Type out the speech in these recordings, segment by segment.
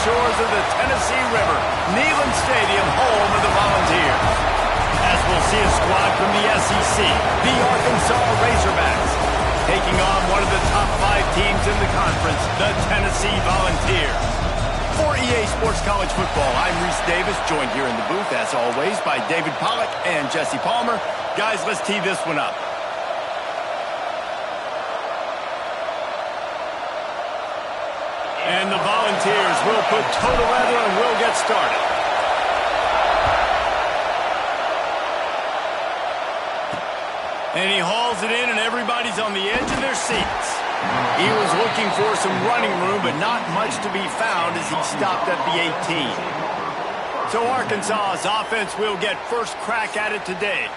shores of the Tennessee River, Neyland Stadium, home of the Volunteers. As we'll see a squad from the SEC, the Arkansas Razorbacks, taking on one of the top 5 teams in the conference, the Tennessee Volunteers. For EA Sports College Football, I'm Reese Davis, joined here in the booth, as always, by David Pollack and Jesse Palmer. Guys, let's tee this one up. And the Volunteers will put toe to leather and we'll get started. And he hauls it in and everybody's on the edge of their seats. He was looking for some running room, but not much to be found as he stopped at the 18. So Arkansas's offense will get first crack at it today.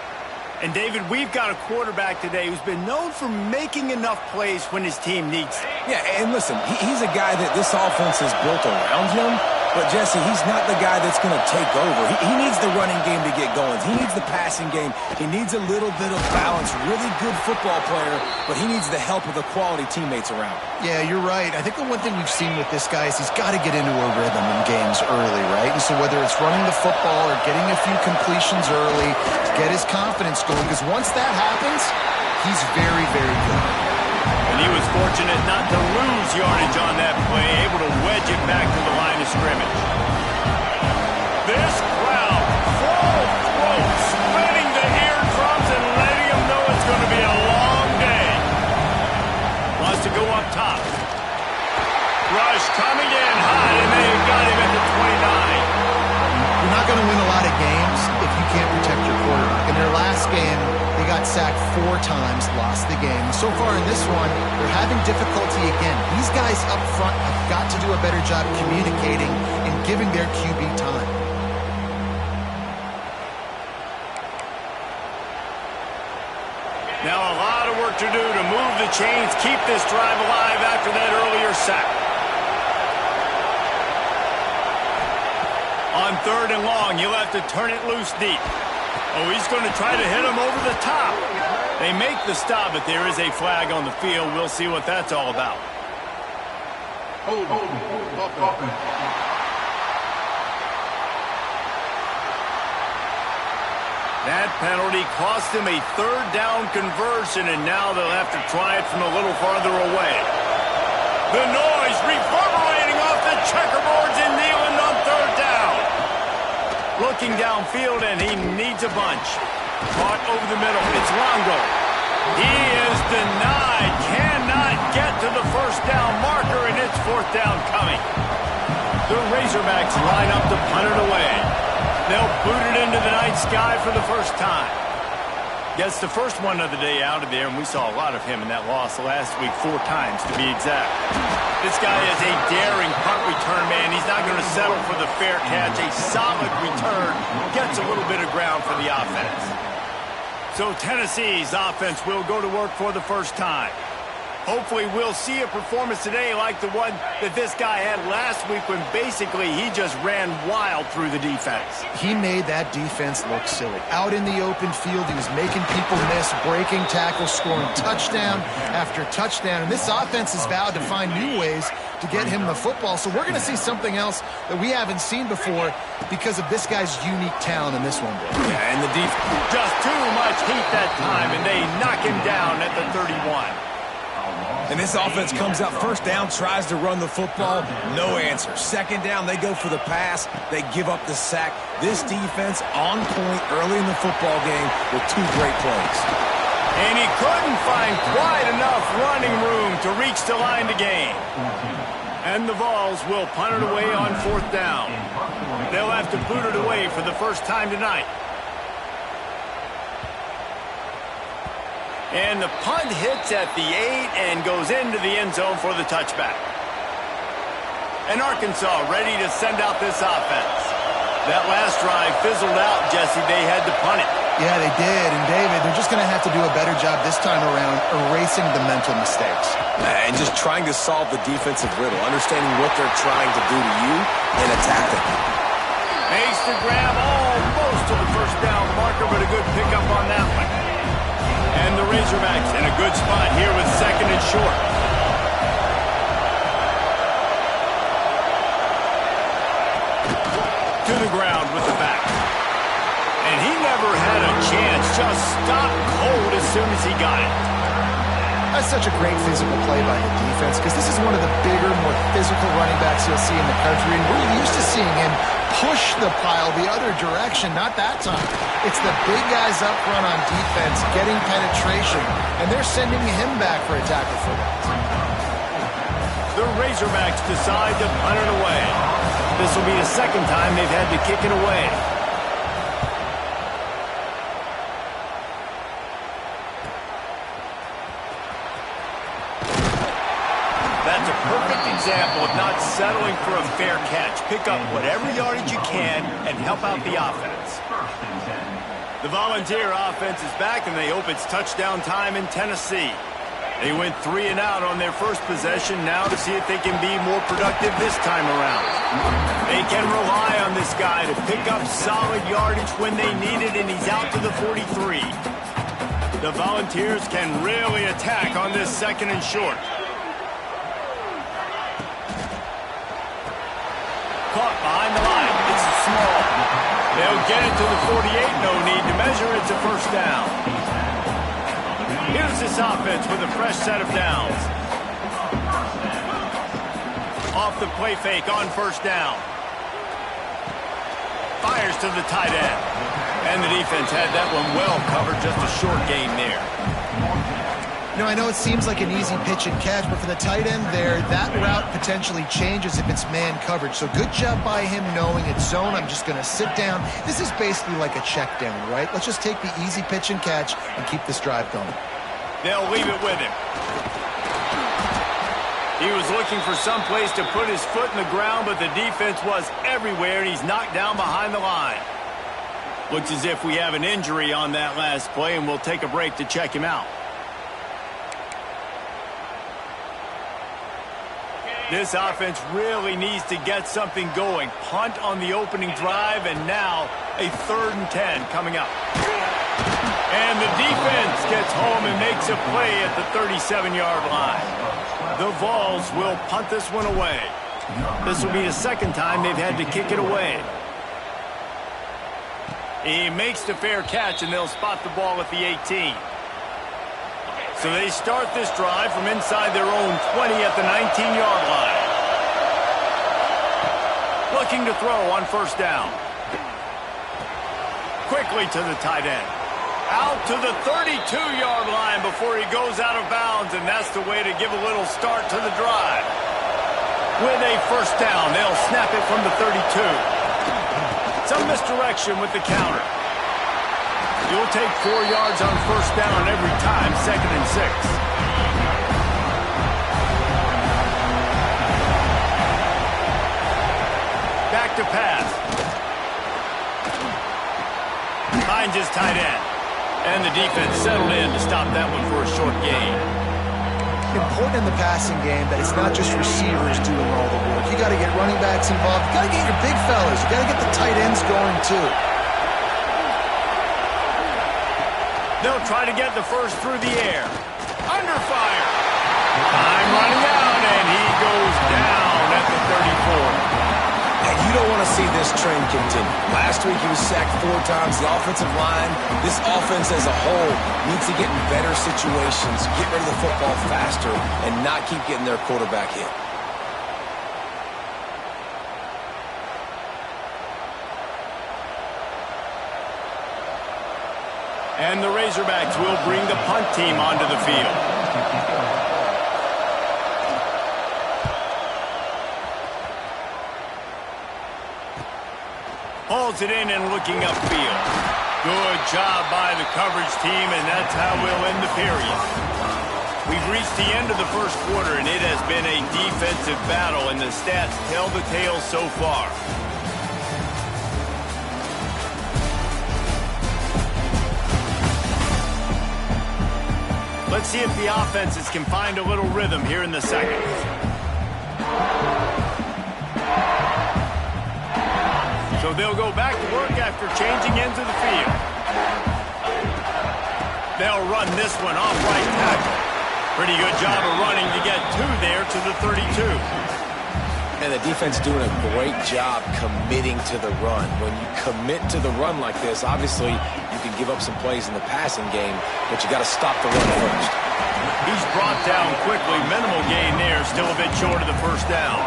And, David, we've got a quarterback today who's been known for making enough plays when his team needs it. Yeah, and listen, he's a guy that this offense is built around him. But, Jesse, he's not the guy that's going to take over. He needs the running game to get going. He needs the passing game. He needs a little bit of balance. Really good football player, but he needs the help of the quality teammates around him. Yeah, you're right. I think the one thing we've seen with this guy is he's got to get into a rhythm in games early, right? And so whether it's running the football or getting a few completions early to get his confidence going, because once that happens, he's very, very good. And he was fortunate not to lose yardage on that play, able to wedge it back to the line of scrimmage. This crowd, full throat, splitting the eardrums and letting them know it's going to be a long day. Wants to go up top. Rush coming in hot, and they got him at the 29. You're not going to win a lot of games if you can't protect your quarterback. In their last game, they got sacked 4 times, lost the game. So far in this one, they're having difficulty again. These guys up front have got to do a better job communicating and giving their QB time. Now a lot of work to do to move the chains, keep this drive alive after that earlier sack. On 3rd and long, he'll have to turn it loose deep. Oh, he's going to try to hit him over the top. They make the stop, but there is a flag on the field. We'll see what that's all about. That penalty cost him a 3rd down conversion, and now they'll have to try it from a little farther away. The noise reverberating off the checkerboards in Neyland on 3rd down. Looking downfield, and he needs a bunch. Caught over the middle. It's Longo. He is denied. Cannot get to the 1st down marker, and it's 4th down coming. The Razorbacks line up to punt it away. They'll boot it into the night sky for the first time. Gets the first one of the day out of there, and we saw a lot of him in that loss last week, 4 times to be exact. This guy is a daring punt return man. He's not going to settle for the fair catch. A solid return gets a little bit of ground for the offense. So Tennessee's offense will go to work for the first time. Hopefully we'll see a performance today like the one that this guy had last week when basically he just ran wild through the defense. He made that defense look silly. Out in the open field, he was making people miss, breaking tackles, scoring touchdown after touchdown. And this offense has vowed to find new ways to get him the football. So we're going to see something else that we haven't seen before because of this guy's unique talent in this one. Yeah, and the defense just too much heat that time, and they knock him down at the 31. And this offense comes out 1st down, tries to run the football, no answer. 2nd down, they go for the pass, they give up the sack. This defense on point early in the football game with 2 great plays. And he couldn't find quite enough running room to reach the line to gain. And the Vols will punt it away on 4th down. They'll have to boot it away for the first time tonight. And the punt hits at the 8 and goes into the end zone for the touchback. And Arkansas ready to send out this offense. That last drive fizzled out, Jesse. They had to punt it. Yeah, they did. And, David, they're just going to have to do a better job this time around erasing the mental mistakes. And just trying to solve the defensive riddle, understanding what they're trying to do to you and attack them. Makes the grab almost to the 1st down marker, but a good pickup on that one. And the Razorbacks in a good spot here with 2nd and short. just stopped cold as soon as he got it. That's such a great physical play by the defense because this is one of the bigger, more physical running backs you'll see in the country, and we're used to seeing him push the pile the other direction. Not that time. It's the big guys up front on defense getting penetration, and they're sending him back for a tackle for that. The Razorbacks decide to punt it away. This will be the second time they've had to kick it away. That's a perfect example of not settling for a fair catch. Pick up whatever yardage you can and help out the offense. The Volunteer offense is back, and they hope it's touchdown time in Tennessee. They went 3 and out on their first possession, now to see if they can be more productive this time around. They can rely on this guy to pick up solid yardage when they need it, and he's out to the 43. The Volunteers can really attack on this second and short. Caught behind the line. It's small. They'll get it to the 48. No need to measure. It's a first down. Here's this offense with a fresh set of downs. Off the play fake on first down. Fires to the tight end. And the defense had that one well covered. Just a short gain there. You know, I know it seems like an easy pitch and catch, but for the tight end there, that route potentially changes if it's man coverage. So good job by him knowing it's zone. I'm just going to sit down. This is basically like a check down, right? Let's just take the easy pitch and catch and keep this drive going. They'll leave it with him. He was looking for some place to put his foot in the ground, but the defense was everywhere, and he's knocked down behind the line. Looks as if we have an injury on that last play, and we'll take a break to check him out. This offense really needs to get something going. Punt on the opening drive, and now a 3rd and 10 coming up. And the defense gets home and makes a play at the 37-yard line. The Vols will punt this one away. This will be the second time they've had to kick it away. He makes the fair catch, and they'll spot the ball at the 18. So they start this drive from inside their own 20 at the 19-yard line. Looking to throw on first down. Quickly to the tight end. Out to the 32-yard line before he goes out of bounds, and that's the way to give a little start to the drive. With a first down, they'll snap it from the 32. Some misdirection with the counter. You'll take 4 yards on first down every time, 2nd and 6. Back to pass. Finds his tight end. And the defense settled in to stop that one for a short gain. Important in the passing game that it's not just receivers doing all the work. You got to get running backs involved. You got to get your big fellas. You got to get the tight ends going too. They'll try to get the first through the air. Under fire. Time running out, and he goes down at the 34. And you don't want to see this trend continue. Last week he was sacked 4 times. The offensive line, this offense as a whole, needs to get in better situations, get rid of the football faster, and not keep getting their quarterback hit. And the Razorbacks will bring the punt team onto the field. Hauls it in and looking upfield. Good job by the coverage team, and that's how we'll end the period. We've reached the end of the first quarter, and it has been a defensive battle, and the stats tell the tale so far. Let's see if the offenses can find a little rhythm here in the second. So they'll go back to work after changing into the field. They'll run this one off right tackle. Pretty good job of running to get 2 there to the 32. And the defense doing a great job committing to the run. When you commit to the run like this, obviously you can give up some plays in the passing game, but you got to stop the run first. He's brought down quickly. Minimal gain there. Still a bit short of the first down.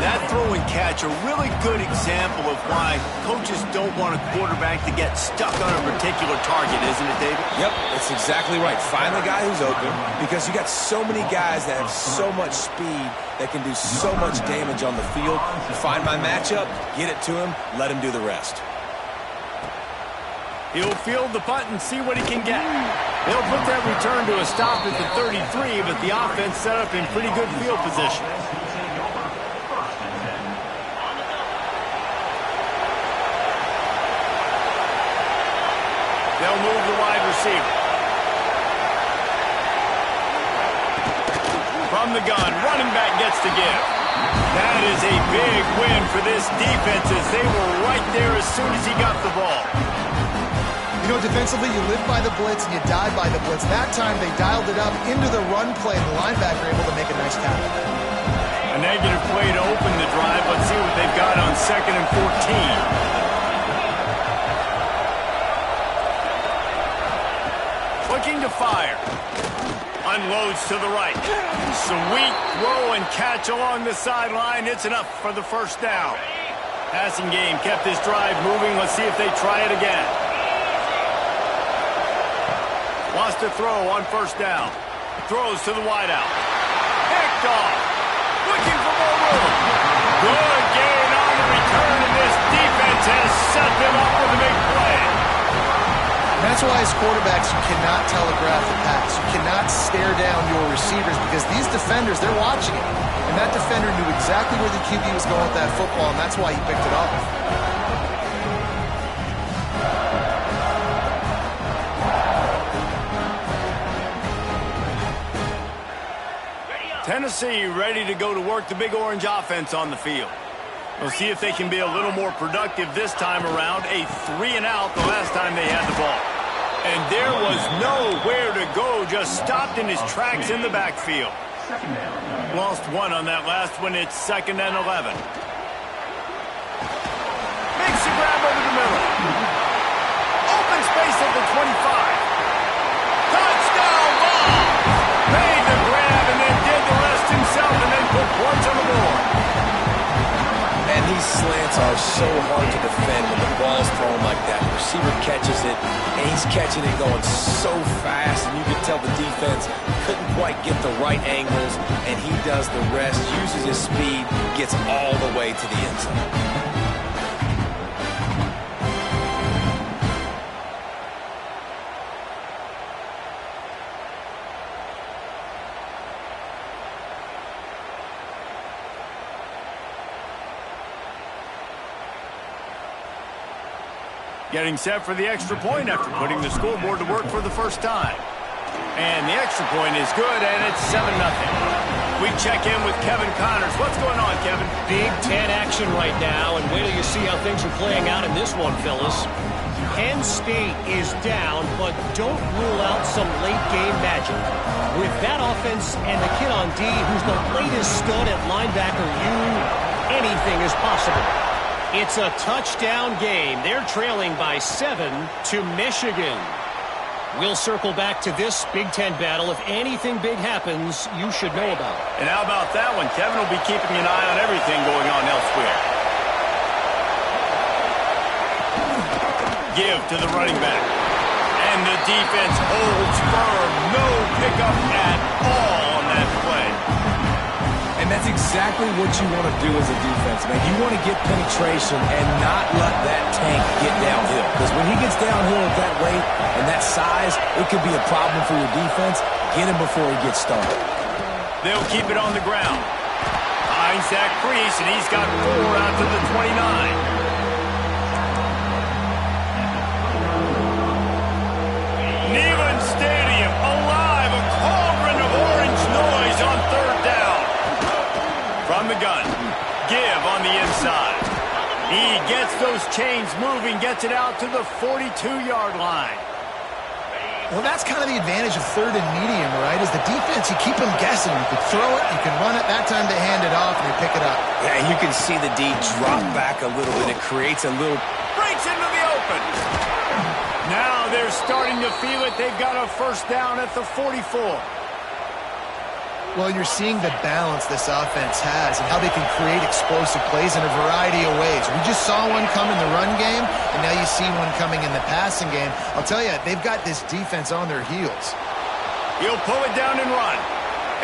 That throw and catch, a really good example of why coaches don't want a quarterback to get stuck on a particular target, isn't it, David? Yep, that's exactly right. Find the guy who's open, because you got so many guys that have so much speed that can do so much damage on the field. Find my matchup, get it to him, let him do the rest. He'll field the punt and see what he can get. They'll put that return to a stop at the 33, but the offense set up in pretty good field position. They'll move the wide receiver. From the gun, running back gets to give. That is a big win for this defense, as they were right there as soon as he got the ball. You know, defensively, you live by the blitz and you die by the blitz. That time, they dialed it up into the run play, and the linebacker able to make a nice tackle. A negative play to open the drive. Let's see what they've got on 2nd and 14. Looking to fire. Unloads to the right. Sweet throw and catch along the sideline. It's enough for the first down. Passing game kept this drive moving. Let's see if they try it again. Lost a throw on first down. Throws to the wideout. Picked off. Looking for more room. Good gain on the return, and this defense has set them up with a big play. That's why, as quarterbacks, you cannot telegraph the pass. You cannot stare down your receivers, because these defenders, they're watching it. And that defender knew exactly where the QB was going with that football, and that's why he picked it off. Tennessee ready to go to work the Big Orange offense on the field. We'll see if they can be a little more productive this time around. A 3-and-out the last time they had the ball. And there was nowhere to go, just stopped in his tracks in the backfield. Lost one on that last one. It's 2nd and 11. Makes a grab over the middle. Open space at the 25. Touchdown ball! Made the grab and then did the rest himself and then put points on the board. And these slants are so hard to defend when the ball's thrown like that. The receiver catches it, and he's catching it going so fast, and you can tell the defense couldn't quite get the right angles, and he does the rest, uses his speed, gets all the way to the end zone. Getting set for the extra point after putting the scoreboard to work for the first time. And the extra point is good, and it's 7-0. We check in with Kevin Connors. What's going on, Kevin? Big Ten action right now, and wait till you see how things are playing out in this one, fellas. Penn State is down, but don't rule out some late-game magic. With that offense and the kid on D, who's the latest stud at linebacker, anything is possible. It's a touchdown game. They're trailing by 7 to Michigan. We'll circle back to this Big Ten battle. If anything big happens, you should know about it. And how about that one? Kevin will be keeping an eye on everything going on elsewhere. Give to the running back. And the defense holds firm. No pickup at all on that play. And that's exactly what you want to do as a defense, man. You want to get penetration and not let that tank get downhill. Because when he gets downhill at that weight and that size, it could be a problem for your defense. Get him before he gets started. They'll keep it on the ground. Finds that crease, and he's got 4 out to the 29. Neyland Stadium alive, a cauldron of orange noise on 3rd down. From the gun, give on the inside. He gets those chains moving, gets it out to the 42-yard line. Well, that's kind of the advantage of third and medium, right? Is the defense, you keep them guessing. You can throw it, you can run it. That time they hand it off and they pick it up. Yeah, you can see the D drop back a little bit. It creates a little... Breaks into the open. Now they're starting to feel it. They've got a first down at the 44. Well, you're seeing the balance this offense has and how they can create explosive plays in a variety of ways. We just saw one come in the run game, and now you see one coming in the passing game. I'll tell you, they've got this defense on their heels. He'll pull it down and run.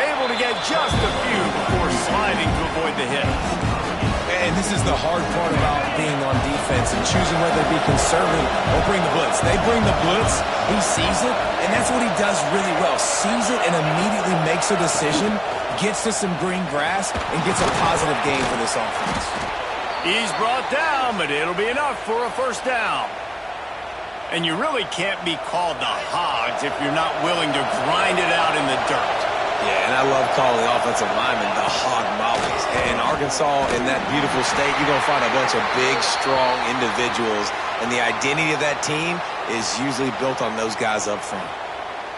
Able to get just a few before sliding to avoid the hit. And this is the hard part about being on defense and choosing whether to be conservative or bring the blitz. They bring the blitz, he sees it, and that's what he does really well. Sees it and immediately makes a decision, gets to some green grass, and gets a positive gain for this offense. He's brought down, but it'll be enough for a first down. And you really can't be called the Hogs if you're not willing to grind it out in the dirt. Yeah, and I love calling offensive linemen the hog mollies. And Arkansas, in that beautiful state, you're going to find a bunch of big, strong individuals. And the identity of that team is usually built on those guys up front.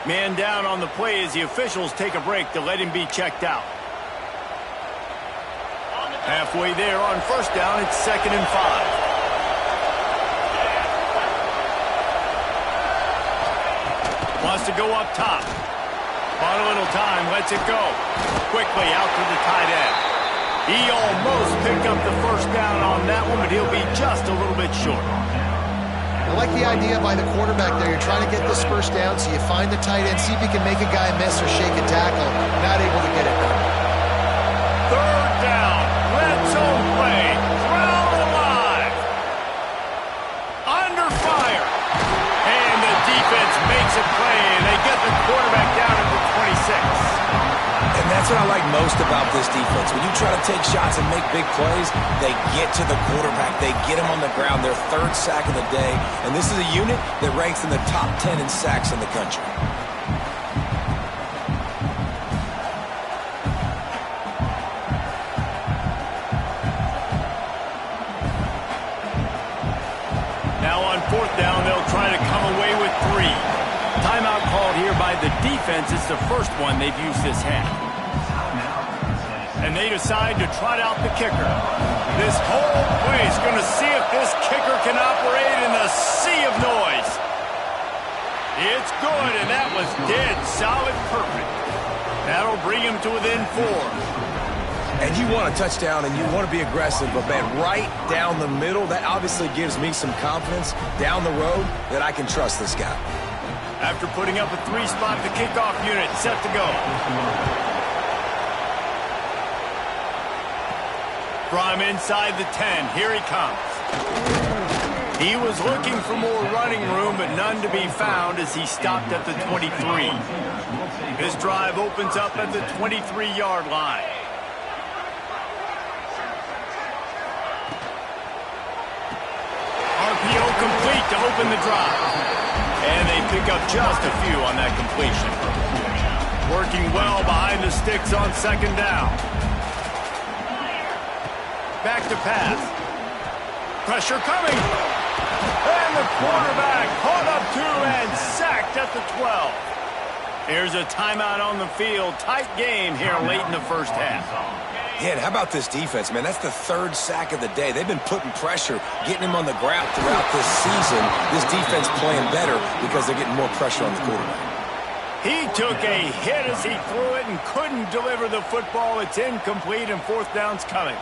Man down on the play as the officials take a break to let him be checked out. Halfway there on first down, it's 2nd and 5. Wants to go up top. On a little time, lets it go. Quickly out to the tight end. He almost picked up the first down on that one, but he'll be just a little bit short. I like the idea by the quarterback there. You're trying to get this first down, so you find the tight end, see if you can make a guy miss or shake a tackle. Not able to get it done. 3rd down. Red zone play. Crowd alive. Under fire. And the defense makes a play, and they get the quarterback down at the 26. And that's what I like most about this defense. When you try to take shots and make big plays, they get to the quarterback. They get him on the ground, their 3rd sack of the day. And this is a unit that ranks in the top 10 in sacks in the country. Now on 4th down, they'll try to come away with 3. Timeout called here by the defense. It's the first one they've used this half. And they decide to trot out the kicker. This whole place going to see if this kicker can operate in the sea of noise. It's good, and that was dead solid perfect. That'll bring him to within 4. And you want a touchdown and you want to be aggressive, but man, right down the middle, that obviously gives me some confidence down the road that I can trust this guy. After putting up a 3-spot, the kickoff unit set to go. From inside the 10, here he comes. He was looking for more running room, but none to be found as he stopped at the 23. His drive opens up at the 23-yard line. RPO complete to open the drive. And they pick up just a few on that completion. Working well behind the sticks on 2nd down. Back to pass. Pressure coming. And the quarterback caught up 2 and sacked at the 12. Here's a timeout on the field. Tight game here late in the first half. Yeah, and how about this defense, man? That's the 3rd sack of the day. They've been putting pressure, getting him on the ground throughout this season. This defense playing better because they're getting more pressure on the quarterback. He took a hit as he threw it and couldn't deliver the football. It's incomplete and 4th down's coming.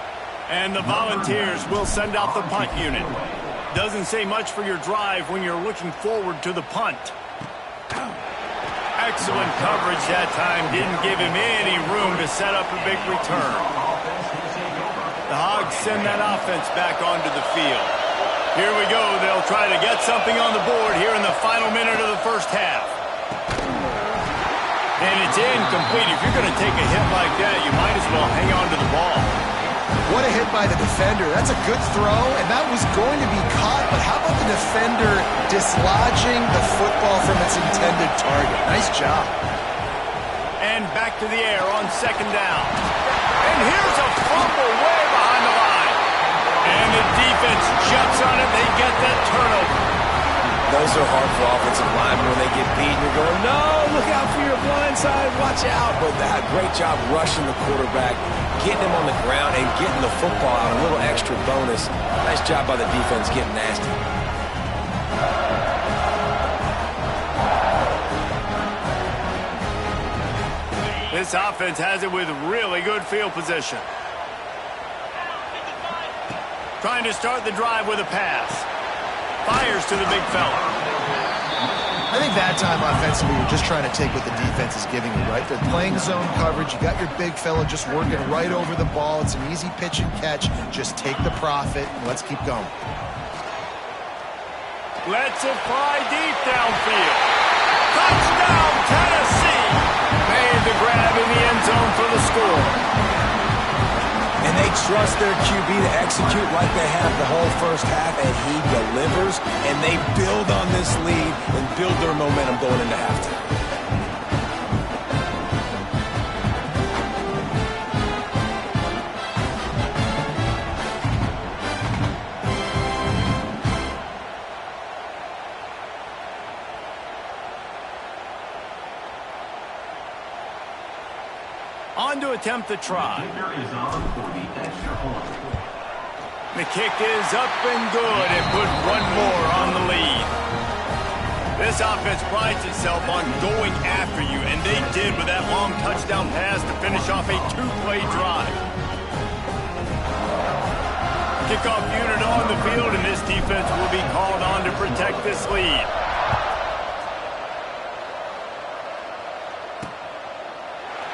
And the Volunteers will send out the punt unit. Doesn't say much for your drive when you're looking forward to the punt. Excellent coverage that time. Didn't give him any room to set up a big return. The Hogs send that offense back onto the field. Here we go. They'll try to get something on the board here in the final minute of the first half. And it's incomplete. If you're going to take a hit like that, you might as well hang on to the ball. What a hit by the defender. That's a good throw, and that was going to be caught, but how about the defender dislodging the football from its intended target? Nice job. And back to the air on 2nd down. And here's a fumble way behind the line. And the defense jumps on it. They get that turnover. The those are hard for offensive linemen when they get beat and you're going, no, look out for your blind side, watch out. But that great job rushing the quarterback, getting him on the ground and getting the football out, a little extra bonus. Nice job by the defense getting nasty. This offense has it with really good field position. Trying to start the drive with a pass. Fires to the big fella. I think that time offensively, you're just trying to take what the defense is giving you, right? They're playing zone coverage. You got your big fella just working right over the ball. It's an easy pitch and catch. Just take the profit, and let's keep going. Let's it fly deep downfield. Touchdown, Tennessee! Made the grab in the end zone for the score. And they trust their QB to execute like they have the whole first half, and he delivers, and they build on this lead and build their momentum going into halftime. On to attempt the try. The kick is up and good and put one more on the lead. This offense prides itself on going after you, and they did with that long touchdown pass to finish off a two-play drive. Kickoff unit on the field, and this defense will be called on to protect this lead.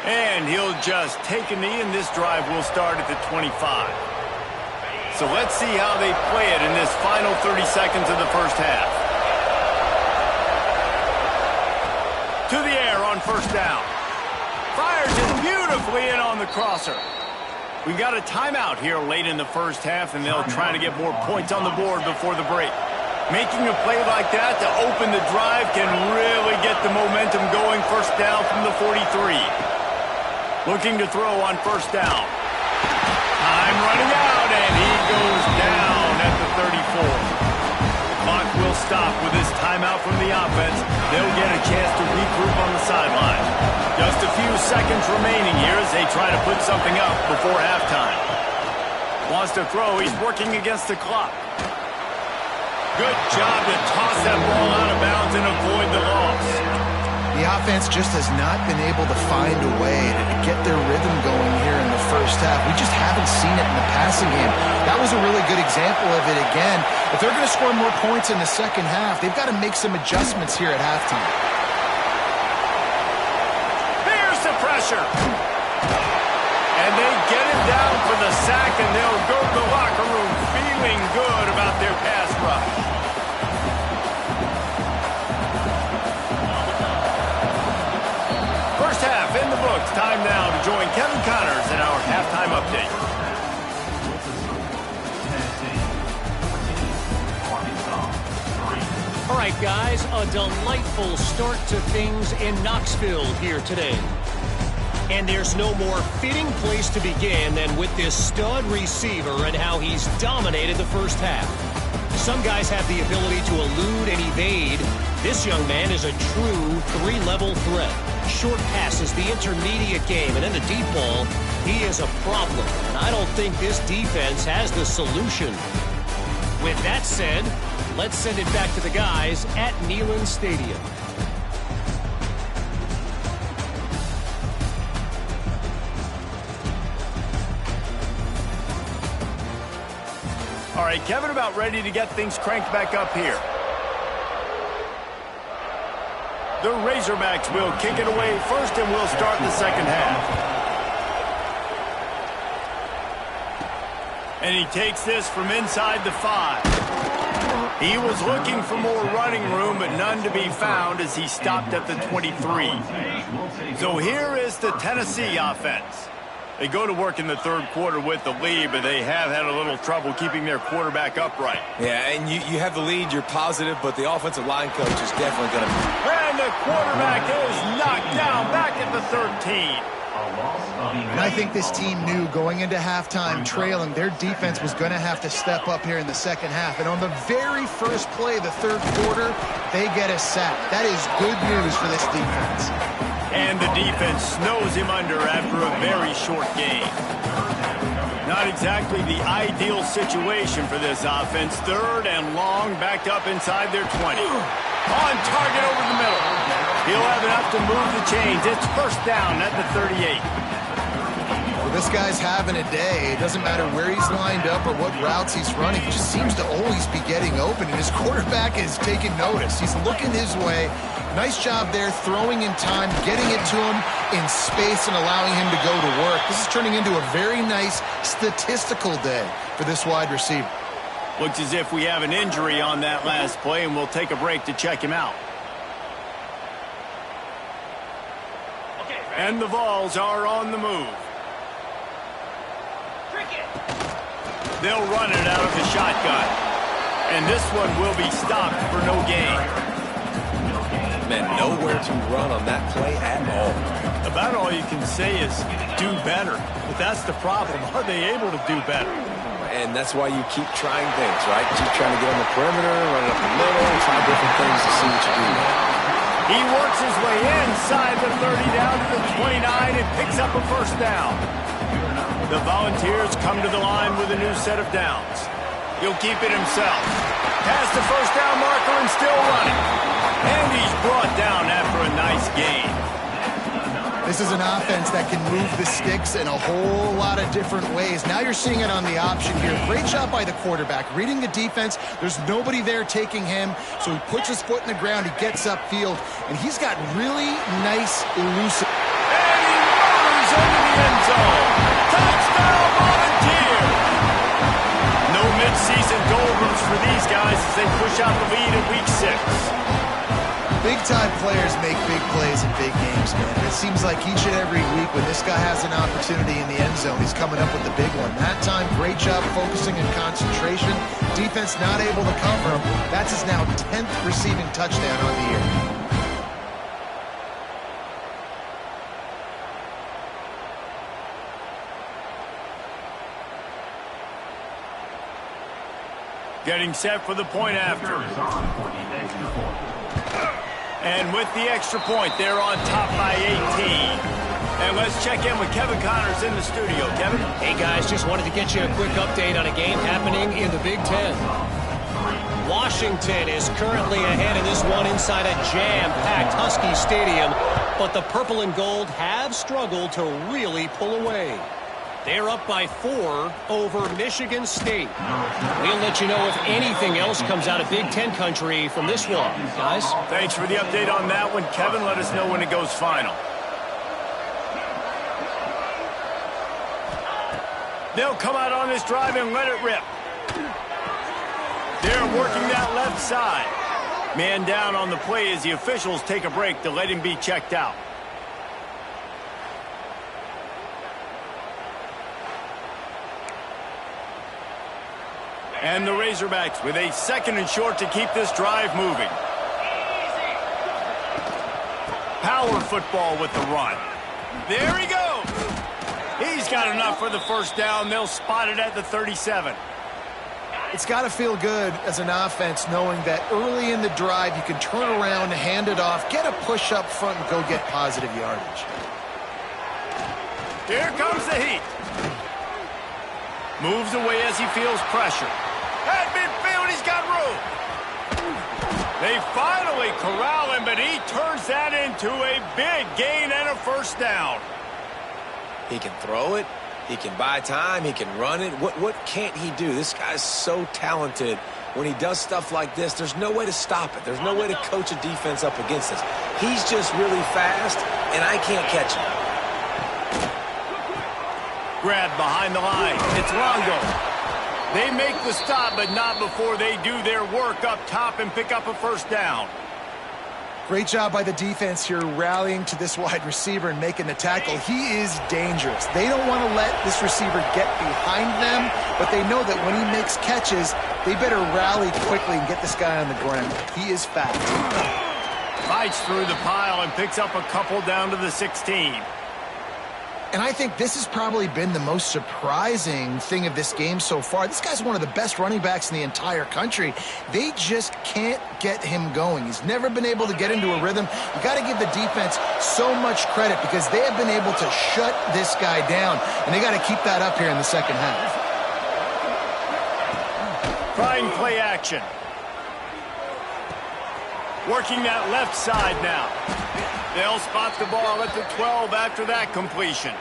And he'll just take a knee, and this drive will start at the 25. So let's see how they play it in this final 30 seconds of the first half. To the air on first down. Fires it beautifully in on the crosser. We've got a timeout here late in the first half, and they'll try to get more points on the board before the break. Making a play like that to open the drive can really get the momentum going. First down from the 43. Looking to throw on first down. Time running out, and he goes down at the 34. The clock will stop with this timeout from the offense. They'll get a chance to regroup on the sideline. Just a few seconds remaining here as they try to put something up before halftime. Wants to throw. He's working against the clock. Good job to toss that ball out of bounds and avoid the loss. The offense just has not been able to find a way to get their rhythm going here in the first half. We just haven't seen it in the passing game. That was a really good example of it again. If they're going to score more points in the second half, they've got to make some adjustments here at halftime. There's the pressure. And they get him down for the sack, and they'll go to the locker room feeling good about their pass rush. First half in the books. Time now to join Kevin Connors in our halftime update. All right, guys, a delightful start to things in Knoxville here today. And there's no more fitting place to begin than with this stud receiver and how he's dominated the first half. Some guys have the ability to elude and evade. This young man is a true three-level threat. Short passes, the intermediate game, and then the deep ball, he is a problem. And I don't think this defense has the solution. With that said, let's send it back to the guys at Neyland Stadium. All right, Kevin, about ready to get things cranked back up here. The Razorbacks will kick it away first, and we'll start the second half. And he takes this from inside the 5. He was looking for more running room, but none to be found as he stopped at the 23. So here is the Tennessee offense. They go to work in the third quarter with the lead, but they have had a little trouble keeping their quarterback upright. Yeah, and you have the lead, you're positive, but the offensive line coach is definitely going to... And the quarterback is knocked down back at the 13. And I think this team knew going into halftime trailing, their defense was going to have to step up here in the second half. And on the very first play of the third quarter, they get a sack. That is good news for this defense. And the defense snows him under after a very short game. Not exactly the ideal situation for this offense. Third and long, backed up inside their 20. On target over the middle. He'll have enough to move the chains. It's first down at the 38. Well, this guy's having a day. It doesn't matter where he's lined up or what routes he's running. He just seems to always be getting open, and his quarterback is taking notice. He's looking his way. Nice job there, throwing in time, getting it to him in space and allowing him to go to work. This is turning into a very nice statistical day for this wide receiver. Looks as if we have an injury on that last play, and we'll take a break to check him out. And the Vols are on the move. They'll run it out of the shotgun. And this one will be stopped for no gain. Man, nowhere to run on that play at all. About all you can say is do better. But that's the problem. Are they able to do better? And that's why you keep trying things, right? Keep trying to get on the perimeter, run it up the middle, try different things to see what you do. He works his way inside the 30 down to the 29 and picks up a first down. The Volunteers come to the line with a new set of downs. He'll keep it himself. Past the first down marker and still running. And he's brought down after a nice gain. This is an offense that can move the sticks in a whole lot of different ways. Now you're seeing it on the option here. Great job by the quarterback. Reading the defense, there's nobody there taking him, so he puts his foot in the ground, he gets upfield, and he's got really nice elusive. And he murders into the end zone. Touchdown, Volunteer! No midseason doldrums for these guys as they push out the lead in Week 6. Big-time players make big plays in big games, man. It seems like each and every week when this guy has an opportunity in the end zone, he's coming up with the big one. That time, great job focusing and concentration. Defense not able to cover him. That's his now 10th receiving touchdown on the year. Getting set for the point after. And with the extra point, they're on top by 18. And let's check in with Kevin Connors in the studio. Kevin? Hey, guys, just wanted to get you a quick update on a game happening in the Big Ten. Washington is currently ahead in this one inside a jam-packed Husky Stadium, but the purple and gold have struggled to really pull away. They're up by 4 over Michigan State. We'll let you know if anything else comes out of Big Ten country from this one, guys. Thanks for the update on that one, Kevin. Let us know when it goes final. They'll come out on this drive and let it rip. They're working that left side. Man down on the play as the officials take a break to let him be checked out. And the Razorbacks with a second and short to keep this drive moving. Power football with the run. There he goes. He's got enough for the first down. They'll spot it at the 37. It's got to feel good as an offense knowing that early in the drive you can turn around, hand it off, get a push up front, and go get positive yardage. Here comes the heat. Moves away as he feels pressure. At midfield, he's got room. They finally corral him, but he turns that into a big gain and a first down. He can throw it. He can buy time. He can run it. What can't he do? This guy's so talented. When he does stuff like this, there's no way to stop it. There's no way to coach a defense up against this. He's just really fast, and I can't catch him. Grab behind the line. It's Longo. They make the stop, but not before they do their work up top and pick up a first down. Great job by the defense here rallying to this wide receiver and making the tackle. He is dangerous. They don't want to let this receiver get behind them, but they know that when he makes catches, they better rally quickly and get this guy on the ground. He is fast. Fights through the pile and picks up a couple down to the 16. And I think this has probably been the most surprising thing of this game so far. This guy's one of the best running backs in the entire country. They just can't get him going. He's never been able to get into a rhythm. You got to give the defense so much credit because they have been able to shut this guy down, and they got to keep that up here in the second half. Trying play action. Working that left side now. They'll spot the ball at the 12 after that completion.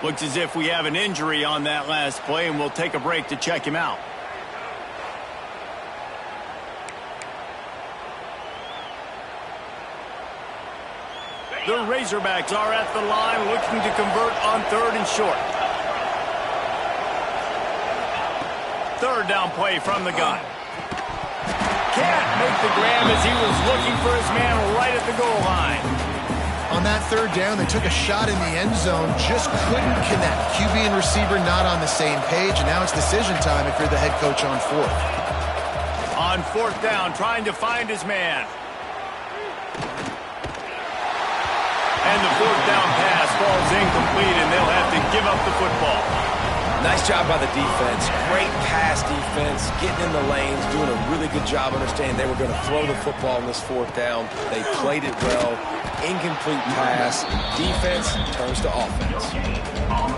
Looks as if we have an injury on that last play, and we'll take a break to check him out. The Razorbacks are at the line looking to convert on 3rd and short. 3rd down play from the gun. Can't make the grab as he was looking for his man right at the goal line. On that 3rd down, they took a shot in the end zone, just couldn't connect. QB and receiver not on the same page, and now it's decision time if you're the head coach on 4th. On 4th down, trying to find his man. And the 4th down pass falls incomplete, and they'll have to give up the football. Nice job by the defense. Great pass defense, getting in the lanes, doing a really good job understanding they were going to throw the football on this 4th down. They played it well. Incomplete pass. Defense turns to offense.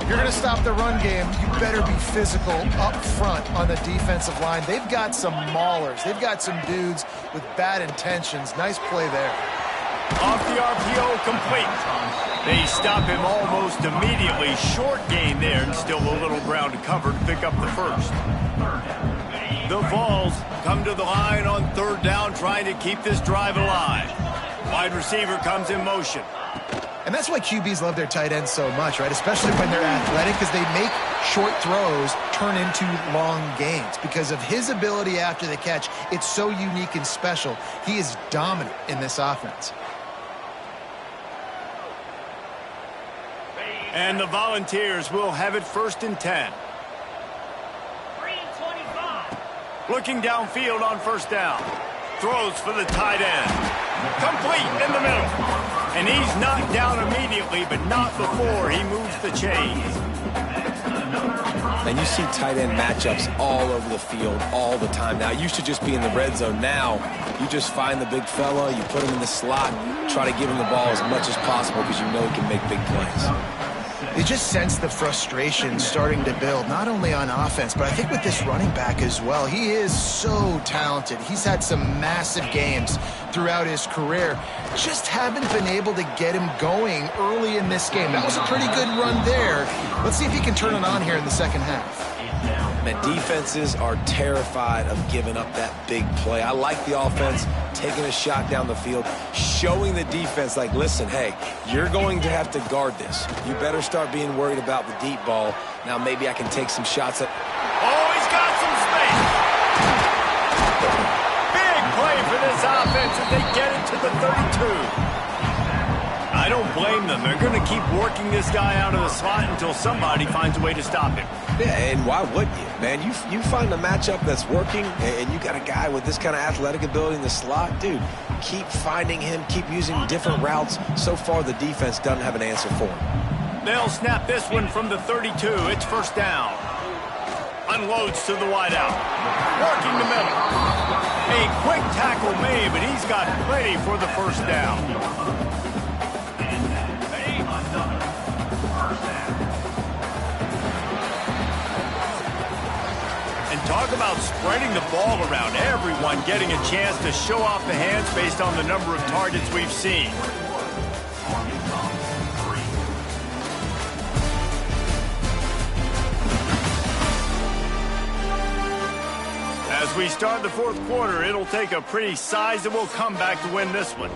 If you're going to stop the run game, you better be physical up front on the defensive line. They've got some maulers. They've got some dudes with bad intentions. Nice play there. Off the RPO, complete. They stop him almost immediately. Short gain there, and still a little ground to cover to pick up the 1st. The Vols come to the line on 3rd down, trying to keep this drive alive. Wide receiver comes in motion. And that's why QBs love their tight ends so much, right? Especially when they're athletic, because they make short throws turn into long gains. Because of his ability after the catch, it's so unique and special. He is dominant in this offense. And the Volunteers will have it 1st and 10. 3:25. Looking downfield on 1st down. Throws for the tight end. Complete in the middle. And he's knocked down immediately, but not before he moves the chains. And you see tight end matchups all over the field all the time. Now, it used to just be in the red zone. Now, you just find the big fella, you put him in the slot, try to give him the ball as much as possible because you know he can make big plays. You just sense the frustration starting to build, not only on offense, but I think with this running back as well. He is so talented. He's had some massive games throughout his career. Just haven't been able to get him going early in this game. That was a pretty good run there. Let's see if he can turn it on here in the second half. Man, defenses are terrified of giving up that big play. I like the offense taking a shot down the field, showing the defense, like, listen, hey, you're going to have to guard this. You better start being worried about the deep ball. Now maybe I can take some shots at... Oh, he's got some space. Big play for this offense as they get it to the 32. I don't blame them. They're going to keep working this guy out of the slot until somebody finds a way to stop him. Yeah, and why wouldn't you, man? You find a matchup that's working, and you got a guy with this kind of athletic ability in the slot, dude, keep finding him, keep using different routes. So far, the defense doesn't have an answer for him. They'll snap this one from the 32. It's 1st down. Unloads to the wideout. Working the middle. A quick tackle made, but he's got plenty for the 1st down. Talk about spreading the ball around. Everyone getting a chance to show off the hands based on the number of targets we've seen. As we start the 4th quarter, it'll take a pretty sizable comeback to win this one.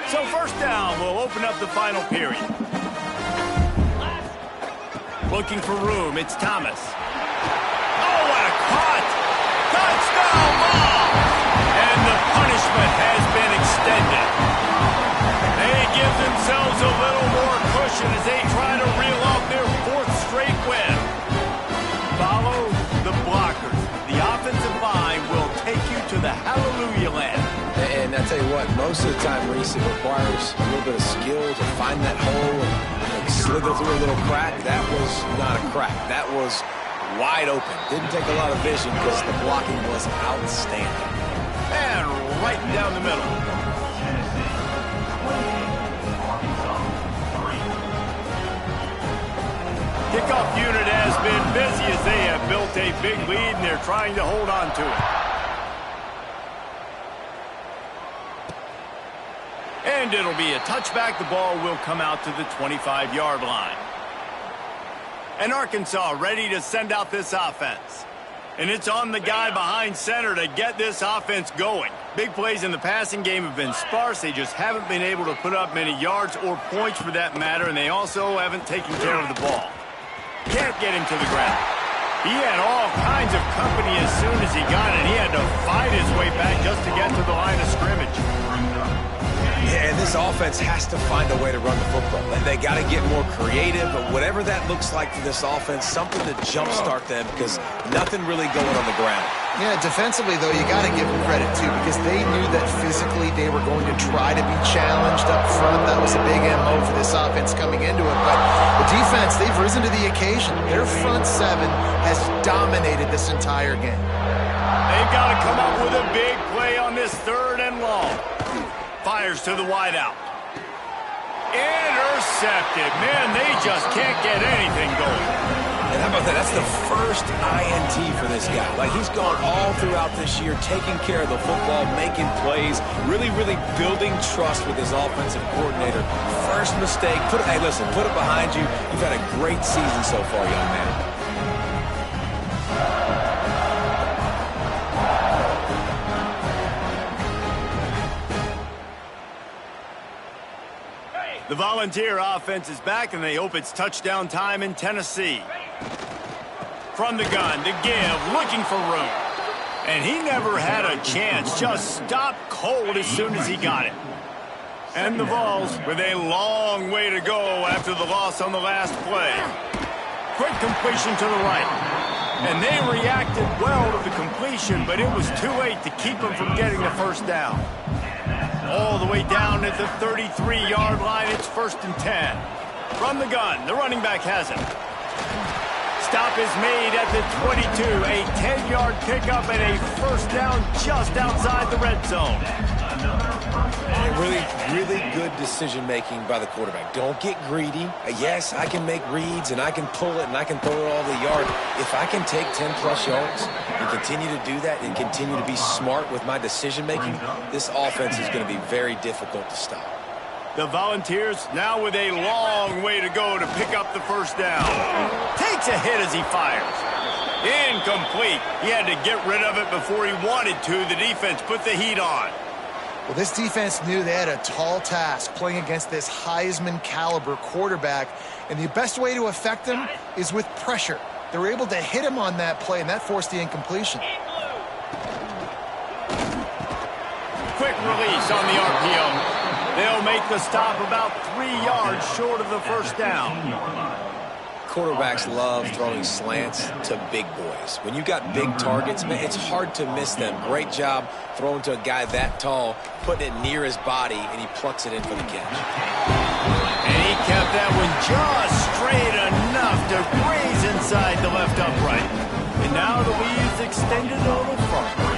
So 1st down will open up the final period. Looking for room, it's Thomas. Oh, what a cut! Touchdown ball! And the punishment has been extended. They give themselves a little more cushion as they try to reel off their 4th straight win. Follow the blockers. The offensive line will take you to the hallelujah land. And I tell you what, what? Most of the time, Reese, it requires a little bit of skill to find that hole and slither through a little crack. That was not a crack. That was wide open. Didn't take a lot of vision because the blocking was outstanding. And right down the middle. Kickoff unit has been busy as they have built a big lead, and they're trying to hold on to it. And it'll be a touchback. The ball will come out to the 25-yard line. And Arkansas ready to send out this offense. And it's on the guy behind center to get this offense going. Big plays in the passing game have been sparse. They just haven't been able to put up many yards or points for that matter, and they also haven't taken care of the ball. Can't get him to the ground. He had all kinds of company as soon as he got it. He had to fight his way back just to get to the line of scrimmage. Yeah, and this offense has to find a way to run the football. They got to get more creative, but whatever that looks like for this offense, something to jumpstart them because nothing really going on the ground. Yeah, defensively, though, you got to give them credit, too, because they knew that physically they were going to try to be challenged up front. That was a big MO for this offense coming into it. But the defense, they've risen to the occasion. Their front seven has dominated this entire game. They've got to come up with a big play on this 3rd and long. Fires to the wideout. Intercepted. Man, they just can't get anything going. And how about that? That's the first INT for this guy. Like, he's gone all throughout this year, taking care of the football, making plays, really, really building trust with his offensive coordinator. First mistake. Hey, listen, put it behind you. You've had a great season so far, young man. The Volunteer offense is back, and they hope it's touchdown time in Tennessee. From the gun to give, looking for room. And he never had a chance, just stopped cold as soon as he got it. And the Vols with a long way to go after the loss on the last play. Quick completion to the right. And they reacted well to the completion, but it was too late to keep them from getting the first down. All the way down at the 33-yard line, it's 1st and 10. From the gun, the running back has it. Stop is made at the 22. A 10-yard pickup and a first down just outside the red zone. And really good decision-making by the quarterback. Don't get greedy. Yes, I can make reads, and I can pull it, and I can throw it all the yard. If I can take 10-plus yards and continue to do that and continue to be smart with my decision-making, this offense is going to be very difficult to stop. The Volunteers now with a long way to go to pick up the first down. Takes a hit as he fires. Incomplete. He had to get rid of it before he wanted to. The defense put the heat on. Well, this defense knew they had a tall task playing against this Heisman-caliber quarterback, and the best way to affect him is with pressure. They were able to hit him on that play, and that forced the incompletion. Quick release on the RPO. They'll make the stop about 3 yards short of the first down. Quarterbacks love throwing slants to big boys. When you've got big targets, man, it's hard to miss them. Great job throwing to a guy that tall, putting it near his body, and he plucks it in for the catch. And he kept that one just straight enough to graze inside the left upright. And now the lead's extended a little further.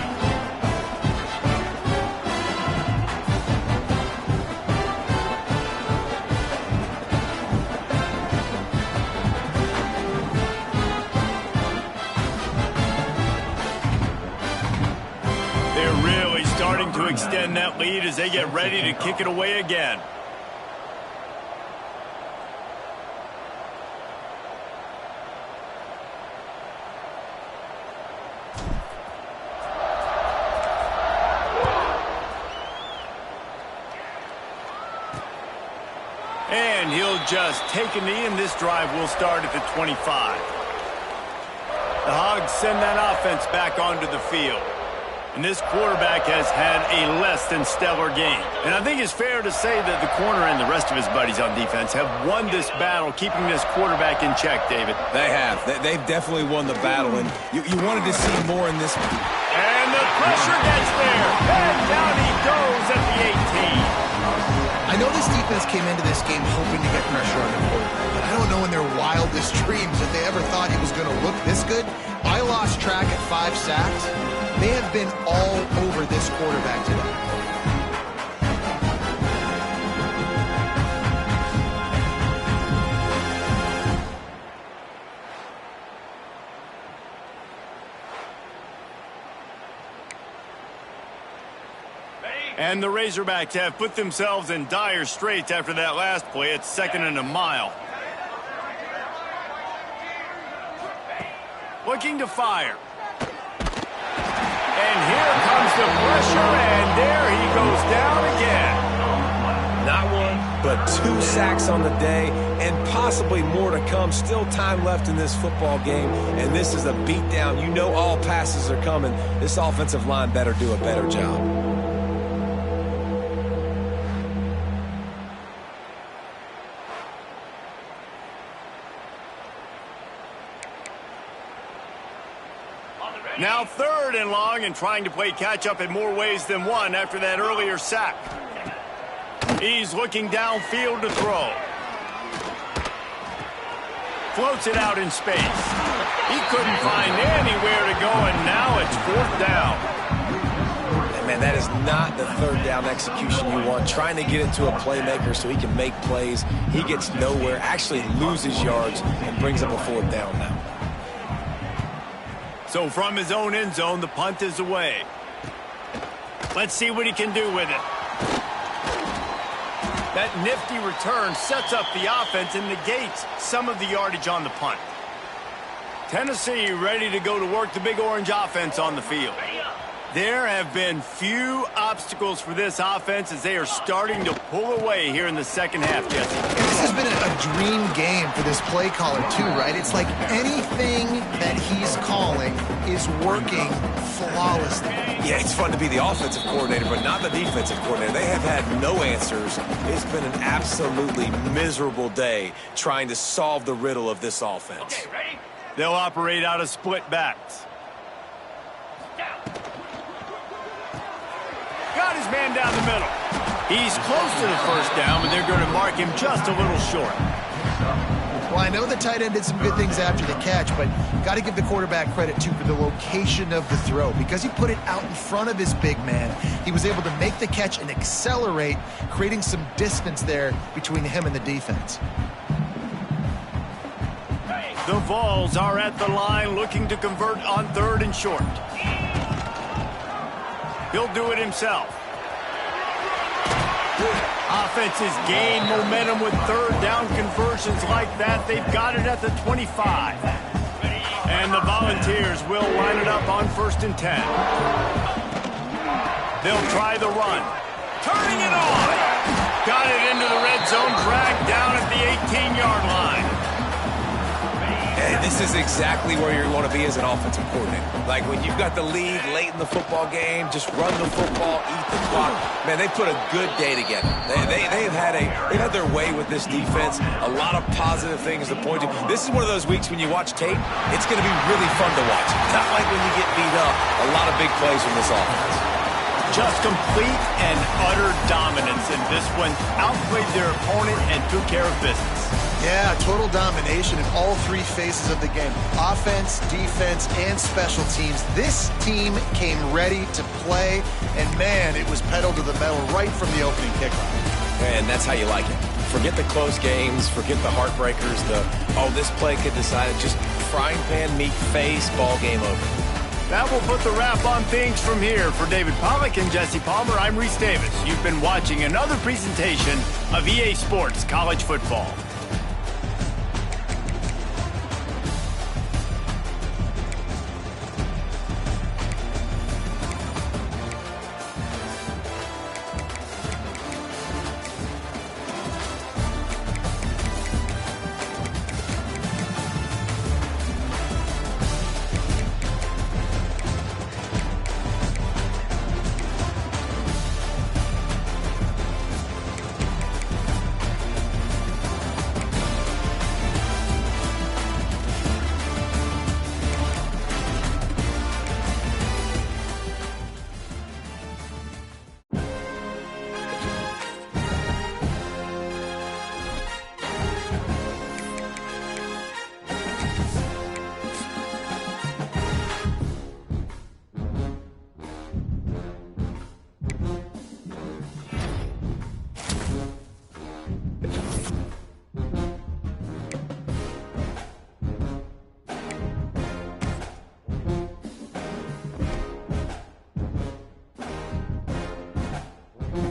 Starting to extend that lead as they get ready to kick it away again. And he'll just take a knee, and this drive will start at the 25. The Hogs send that offense back onto the field. And this quarterback has had a less than stellar game. And I think it's fair to say that the corner and the rest of his buddies on defense have won this battle, keeping this quarterback in check, David. They have. They've definitely won the battle, and you wanted to see more in this one. And The pressure gets there. And down he goes at the 18. I know this defense came into this game hoping to get pressure on the quarterback, but I don't know in their wildest dreams if they ever thought he was going to look this good. I lost track at 5 sacks. They have been all over this quarterback today. And the Razorbacks have put themselves in dire straits after that last play. It's 2nd and a mile. Looking to fire. And here comes the pressure, and there he goes down again. Not one, but 2 sacks on the day, and possibly more to come. Still time left in this football game, and this is a beatdown. You know all passes are coming. This offensive line better do a better job. Now 3rd and long, and trying to play catch-up in more ways than one after that earlier sack. He's looking downfield to throw. Floats it out in space. He couldn't find anywhere to go, and now it's 4th down. And man, that is not the 3rd down execution you want. Trying to get it to a playmaker so he can make plays. He gets nowhere, actually loses yards, and brings up a 4th down now. So from his own end zone, the punt is away. Let's see what he can do with it. That nifty return sets up the offense and negates some of the yardage on the punt. Tennessee ready to go to work the Big Orange offense on the field. There have been few obstacles for this offense as they are starting to pull away here in the 2nd half, Jesse. This has been a dream game for this play caller, too, right? It's like anything that he's calling is working flawlessly. Yeah, it's fun to be the offensive coordinator, but not the defensive coordinator. They have had no answers. It's been an absolutely miserable day trying to solve the riddle of this offense. Okay, ready? They'll operate out of split backs. Got his man down the middle. He's close to the 1st down, but they're going to mark him just a little short. Well, I know the tight end did some good things after the catch, but got to give the quarterback credit, too, for the location of the throw. Because he put it out in front of his big man, he was able to make the catch and accelerate, creating some distance there between him and the defense. The Vols are at the line looking to convert on 3rd and short. He'll do it himself. Offenses gain momentum with 3rd down conversions like that. They've got it at the 25. And the Volunteers will line it up on 1st and 10. They'll try the run. Turning it on. Got it into the red zone, dragged down at the 18-yard line. And this is exactly where you want to be as an offensive coordinator. Like when you've got the lead late in the football game, just run the football, eat the clock. Man, they put a good day together. They've had their way with this defense. A lot of positive things to point to. This is one of those weeks when you watch tape, it's going to be really fun to watch. Not like when you get beat up. A lot of big plays from this offense. Just complete and utter dominance in this one. Outplayed their opponent and took care of business. Yeah, total domination in all 3 phases of the game. Offense, defense, and special teams. This team came ready to play, and man, it was pedal to the metal right from the opening kickoff. And that's how you like it. Forget the close games, forget the heartbreakers, this play could decide it. Just frying pan meat face, ball game over. That will put the wrap on things from here. For David Pollack and Jesse Palmer, I'm Reese Davis. You've been watching another presentation of EA Sports College Football.